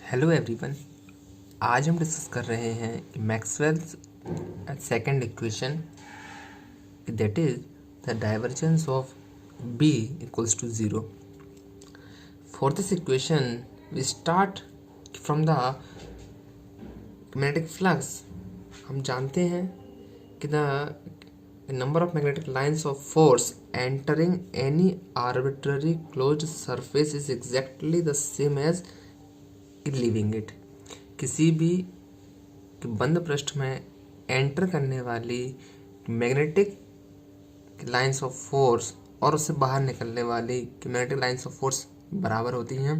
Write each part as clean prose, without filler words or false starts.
Hello everyone. आज हम discuss कर रहे हैं Maxwell's second equation, that is the divergence of B equals to zero. For this equation we start from the magnetic flux. हम जानते हैं कि the number of magnetic lines of force entering any arbitrary closed surface is exactly the same as leaving it. किसी भी बंद पृष्ठ में enter करने वाली मैग्नेटिक लाइंस ऑफ फोर्स और उससे बाहर निकलने वाली मैग्नेटिक लाइंस ऑफ फोर्स बराबर होती हैं।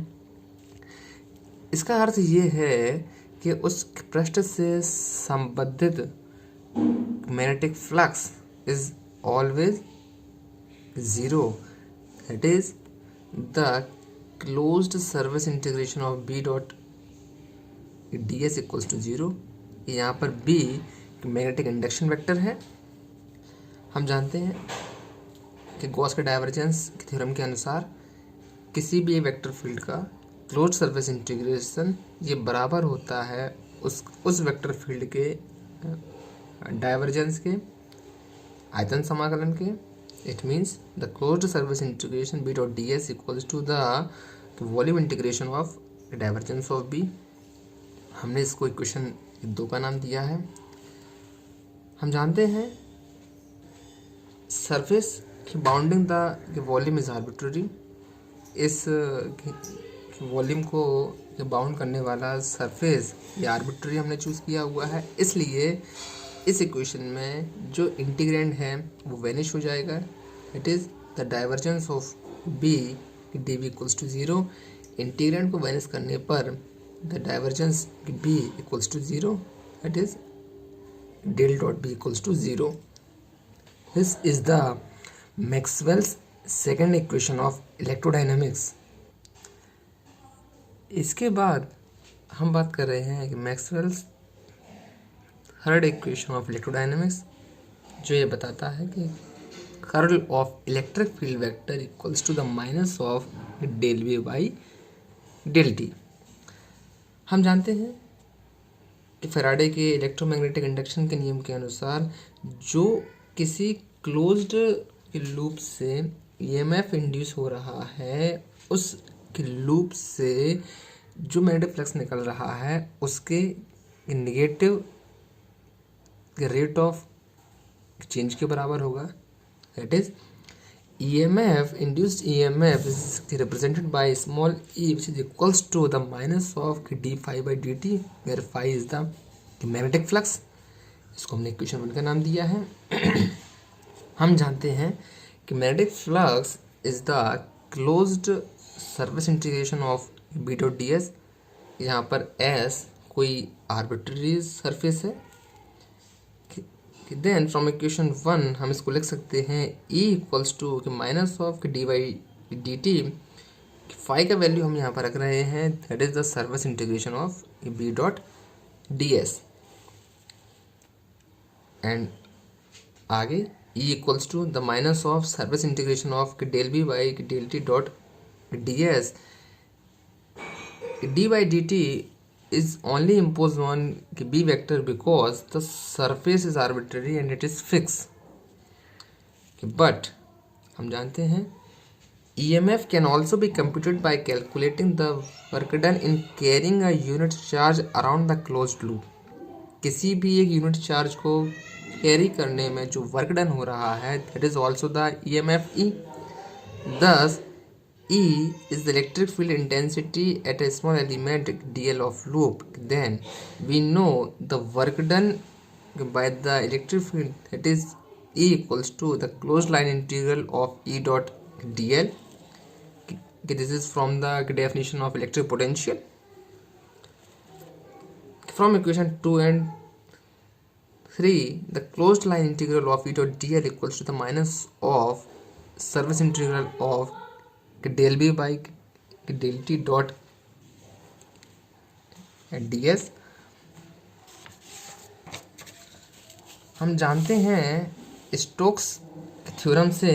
इसका अर्थ ये है कि उस पृष्ठ से संबंधित magnetic flux is always zero. That is the closed surface integration of B dot ds equals to zero. यहाँ पर b मैग्नेटिक इंडक्शन वेक्टर है। हम जानते हैं कि गॉस के डाइवर्जेंस के थ्योरम के अनुसार किसी भी वेक्टर फील्ड का क्लोज्ड सर्फेस इंटीग्रेशन ये बराबर होता है उस वेक्टर फील्ड के डाइवर्जेंस के आयतन समाकलन के। It means the closed surface integration B dot ds equals to the volume integration of divergence of B. हमने इसको इक्वेशन 2 का नाम दिया है। हम जानते हैं सरफेस की bounding the volume is arbitrary. इस वॉल्यूम को बाउंड करने वाला सरफेस ये आर्बिट्ररी हमने चूज़ किया हुआ है, इसलिए इस इक्वेशन में जो इंटीग्रेंड है वो वेनिश हो जाएगा। It is the divergence of B D B equals to zero. Integrand को वेनिश करने पर the divergence B equals to zero. It is del dot B equals to zero. This is the Maxwell's second equation of electrodynamics. इसके बाद हम बात कर रहे हैं कि Maxwell's third equation of electrodynamics, जो ये बताता है कि curl of electric field vector equals to the minus of del V by del T. हम जानते हैं कि फैराडे के इलेक्ट्रोमैग्नेटिक इंडक्शन के नियम के अनुसार जो किसी क्लोज्ड लूप से ईएमएफ इंड्यूस हो रहा है, उस लूप से जो मैग्नेटिक फ्लक्स निकल रहा है उसके नेगेटिव रेट ऑफ चेंज के बराबर होगा। That is EMF, induced EMF is represented by small e, which is equals to the minus of d phi by dt, where phi is the magnetic flux। इसको हमने equation 1 का नाम दिया है। हम जानते हैं कि magnetic flux is the closed surface integration of B dot D S. यहाँ पर s कोई आर्बिट्ररी सरफेस है। देन फ्रॉम इक्वेशन 1 हम इसको लिख सकते हैं E equals to minus of D by D T. Phi का वैल्यू हम यहाँ पर रख रहे हैं, that is the surface integration of B dot D S. And आगे E equals to the minus of surface integration of del B by del T dot D S. D by D T is only imposed on B vector because the surface is arbitrary and it is fixed. But हम जानते हैं EMF can also be computed by calculating the work done in carrying a unit charge around the closed loop। किसी भी एक unit charge को carry करने में जो वर्क डन हो रहा है, that is also the EMF E। Thus E is the electric field intensity at a small element dl of loop. Then we know the work done by the electric field, that is E equals to the closed line integral of E dot dl. This is from the definition of electric potential. From equation 2 and 3, the closed line integral of E dot dl equals to the minus of surface integral of del B by del T dot D S. हम जानते हैं Stokes theorem से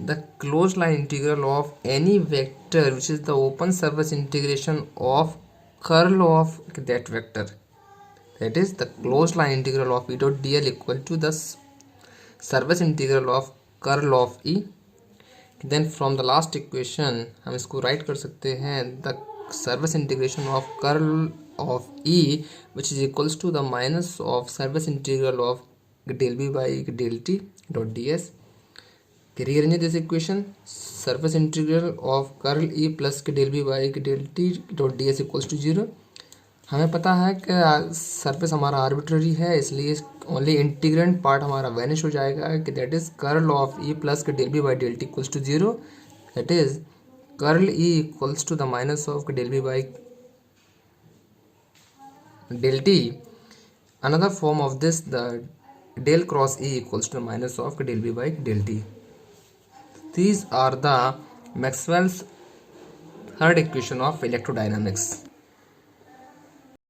the close line integral of any vector which is the open surface integration of curl of that vector, that is the closed line integral of E dot dl equal to the surface integral of curl of E. Then from the last equation हम इसको write कर सकते हैं the surface integration of curl of E which is equals to the minus of surface integral of del B by del T dot D S. Rearrange this equation, surface integral of curl E plus के del B by के del T dot D S equals to zero. हमें पता है कि surface हमारा arbitrary है, इसलिए only integrand part हमारा वैनिश हो जाएगा कि that is curl of E plus के del B by del t equals to zero. That is curl E equals to the minus of del B by del t. Another form of this the del cross E equals to the minus of del B by del t. These are the Maxwell's third equation of electrodynamics.